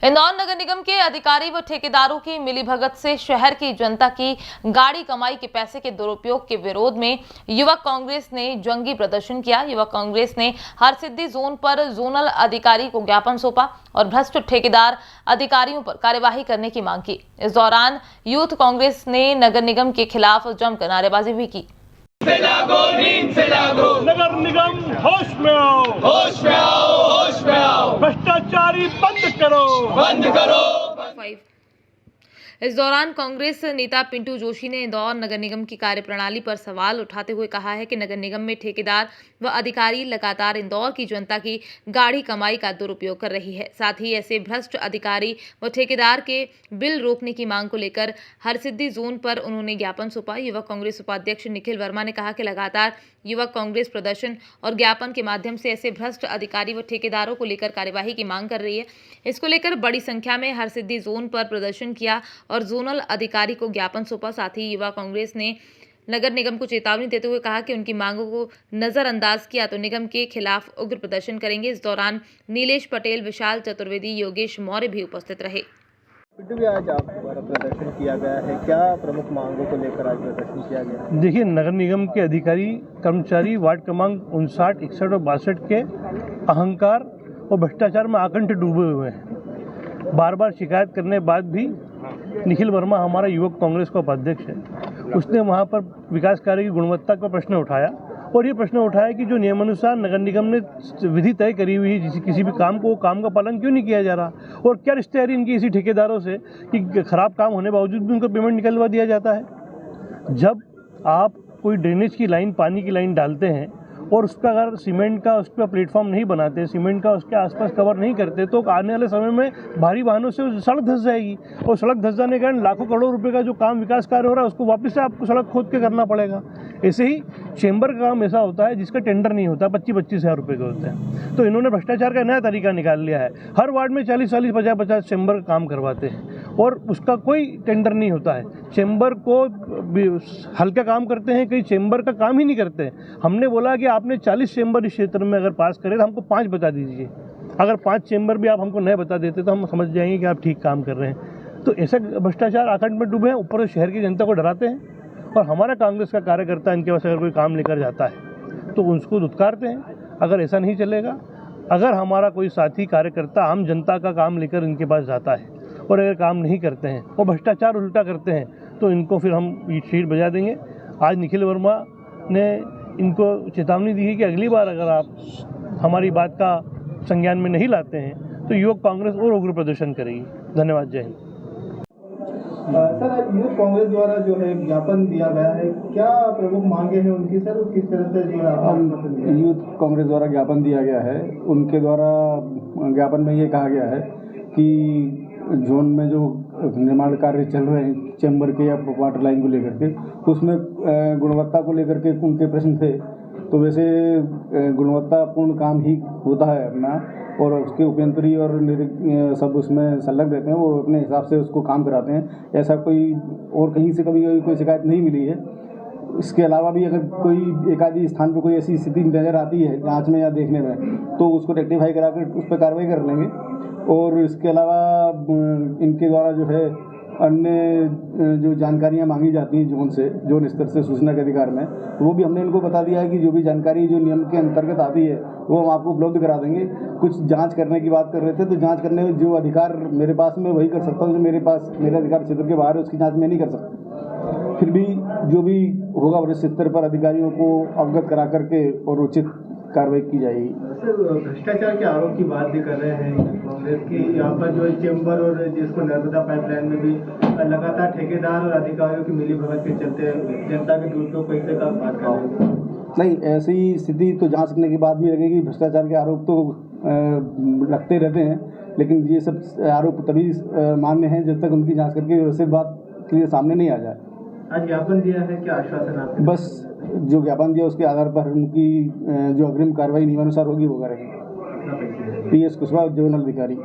इंदौर नगर निगम के अधिकारी व ठेकेदारों की मिलीभगत से शहर की जनता की गाड़ी कमाई के पैसे के दुरुपयोग के विरोध में युवक कांग्रेस ने जंगी प्रदर्शन किया। युवक कांग्रेस ने हरसिद्धि जोन पर जोनल अधिकारी को ज्ञापन सौंपा और भ्रष्ट ठेकेदार अधिकारियों पर कार्यवाही करने की मांग की। इस दौरान यूथ कांग्रेस ने नगर निगम के खिलाफ जमकर नारेबाजी भी की। नींद से जागो, नगर निगम होश में आओ, होश में आओ, होश में आओ, भ्रष्टाचारी बंद करो, बंद करो। इस दौरान कांग्रेस नेता पिंटू जोशी ने इंदौर नगर निगम की कार्यप्रणाली पर सवाल उठाते हुए कहा है कि नगर निगम में ठेकेदार व अधिकारी लगातार इंदौर की जनता की गाढ़ी कमाई का दुरुपयोग कर रही है। साथ ही ऐसे भ्रष्ट अधिकारी व ठेकेदार के बिल रोकने की मांग को लेकर हरसिद्धि जोन पर उन्होंने ज्ञापन सौंपा। युवक कांग्रेस उपाध्यक्ष निखिल वर्मा ने कहा कि लगातार युवक कांग्रेस प्रदर्शन और ज्ञापन के माध्यम से ऐसे भ्रष्ट अधिकारी व ठेकेदारों को लेकर कार्यवाही की मांग कर रही है। इसको लेकर बड़ी संख्या में हरसिद्धि जोन पर प्रदर्शन किया और जोनल अधिकारी को ज्ञापन सौंपा। साथ ही युवा कांग्रेस ने नगर निगम को चेतावनी देते हुए कहा कि उनकी मांगों को नजरअंदाज किया तो निगम के खिलाफ उग्र प्रदर्शन करेंगे। इस दौरान नीलेश पटेल, विशाल चतुर्वेदी, योगेश मौर्य भी उपस्थित रहे। आज आप द्वारा प्रदर्शन किया गया है, क्या प्रमुख मांगों को लेकर आज प्रदर्शन किया गया? देखिए, नगर निगम के अधिकारी कर्मचारी वार्ड क्रमांक 59, 61 और 62 के अहंकार और भ्रष्टाचार में आकंठ डूबे हुए हैं। बार बार शिकायत करने बाद भी निखिल वर्मा हमारा युवक कांग्रेस का उपाध्यक्ष है, उसने वहाँ पर विकास कार्य की गुणवत्ता का प्रश्न उठाया और ये प्रश्न उठाया कि जो नियमानुसार नगर निगम ने विधि तय करी हुई है किसी भी काम को, काम का पालन क्यों नहीं किया जा रहा और क्या रिश्तेदारी इनकी इसी ठेकेदारों से कि खराब काम होने बावजूद भी उनको पेमेंट निकलवा दिया जाता है। जब आप कोई ड्रेनेज की लाइन, पानी की लाइन डालते हैं और उसका अगर सीमेंट का उस पर प्लेटफॉर्म नहीं बनाते, सीमेंट का उसके आसपास कवर नहीं करते तो आने वाले समय में भारी वाहनों से सड़क धंस जाएगी और सड़क धंस जाने के कारण लाखों करोड़ों रुपए का जो काम विकास कार्य हो रहा है उसको वापस से आपको सड़क खोद के करना पड़ेगा। ऐसे ही चेंबर का काम ऐसा होता है जिसका टेंडर नहीं होता, 25-25 हज़ार रुपये के होते हैं। तो इन्होंने भ्रष्टाचार का नया तरीका निकाल लिया है। हर वार्ड में 40-40, 50-50 चेंबर काम करवाते हैं और उसका कोई टेंडर नहीं होता है। चेंबर को हल्का काम करते हैं, कई चेंबर का काम ही नहीं करते। हमने बोला कि आपने 40 चेंबर इस क्षेत्र में अगर पास करे तो हमको 5 बता दीजिए। अगर 5 चेंबर भी आप हमको नए बता देते तो हम समझ जाएंगे कि आप ठीक काम कर रहे हैं। तो ऐसा भ्रष्टाचार आकंठ में डूबे हैं, ऊपर शहर की जनता को डराते हैं और हमारा कांग्रेस का कार्यकर्ता इनके पास अगर कोई काम लेकर जाता है तो उसको दुत्कारते हैं। अगर ऐसा नहीं चलेगा, अगर हमारा कोई साथी कार्यकर्ता आम जनता का काम लेकर इनके पास जाता है और अगर काम नहीं करते हैं और भ्रष्टाचार उल्टा करते हैं तो इनको फिर हम शीट बजा देंगे। आज निखिल वर्मा ने इनको चेतावनी दी है कि अगली बार अगर आप हमारी बात का संज्ञान में नहीं लाते हैं तो युवक कांग्रेस और उग्र प्रदर्शन करेगी। धन्यवाद। जय हिंद। सर, यूथ कांग्रेस द्वारा जो है ज्ञापन दिया गया है, क्या प्रमुख मांगे हैं उनकी सर, किस तरह से जो है? यूथ कांग्रेस द्वारा ज्ञापन दिया गया है, उनके द्वारा ज्ञापन में ये कहा गया है कि जोन में जो निर्माण कार्य चल रहे हैं चैम्बर के या वाटर लाइन को लेकर के, उसमें गुणवत्ता को लेकर के उनके प्रश्न थे। तो वैसे गुणवत्तापूर्ण काम ही होता है अपना और उसके उपयंत्री और सब उसमें संलग्न रहते हैं, वो अपने हिसाब से उसको काम कराते हैं। ऐसा कोई और कहीं से कभी कोई शिकायत नहीं मिली है। इसके अलावा भी अगर कोई एक आधी स्थान पर कोई ऐसी स्थिति नज़र आती है जांच में या देखने में तो उसको रेक्टिफाई करा कर उस पर कार्रवाई कर लेंगे। और इसके अलावा इनके द्वारा जो है अन्य जो जानकारियां मांगी जाती हैं जोन से, जोन स्तर से सूचना के अधिकार में, वो भी हमने इनको बता दिया है कि जो भी जानकारी जो नियम के अंतर्गत आती है वो हम आपको उपलब्ध करा देंगे। कुछ जांच करने की बात कर रहे थे तो जांच करने में जो अधिकार मेरे पास में वही कर सकता हूँ, जो मेरे पास मेरे अधिकार क्षेत्र के बाहर है उसकी जाँच मैं नहीं कर सकता। फिर भी जो भी होगा वरिष्ठ स्तर पर अधिकारियों को अवगत करा करके और उचित कार्रवाई की जाएगी। सर, भ्रष्टाचार के आरोप की बात भी कर रहे हैं कांग्रेस की, यहाँ पर जो चेंबर और जिसको नर्मदा पाइपलाइन में भी लगातार ठेकेदार और अधिकारियों की मिलीभगत के चलते जनता के दुरुपयोग पैसे का बात कर रहे हैं। नहीं, ऐसी स्थिति तो जांच करने के बाद भी लगेगी। भ्रष्टाचार के आरोप तो लगते रहते हैं, लेकिन ये सब आरोप तभी मान्य हैं जब तक उनकी जाँच करके व्यवस्थित बात के सामने नहीं आ जाए। आज ज्ञापन दिया है, क्या आश्वासन आपके? बस जो ज्ञापन दिया उसके आधार पर उनकी जो अग्रिम कार्रवाई नियमानुसार होगी वो करेंगे। PS कुशवाहा, जोनल अधिकारी।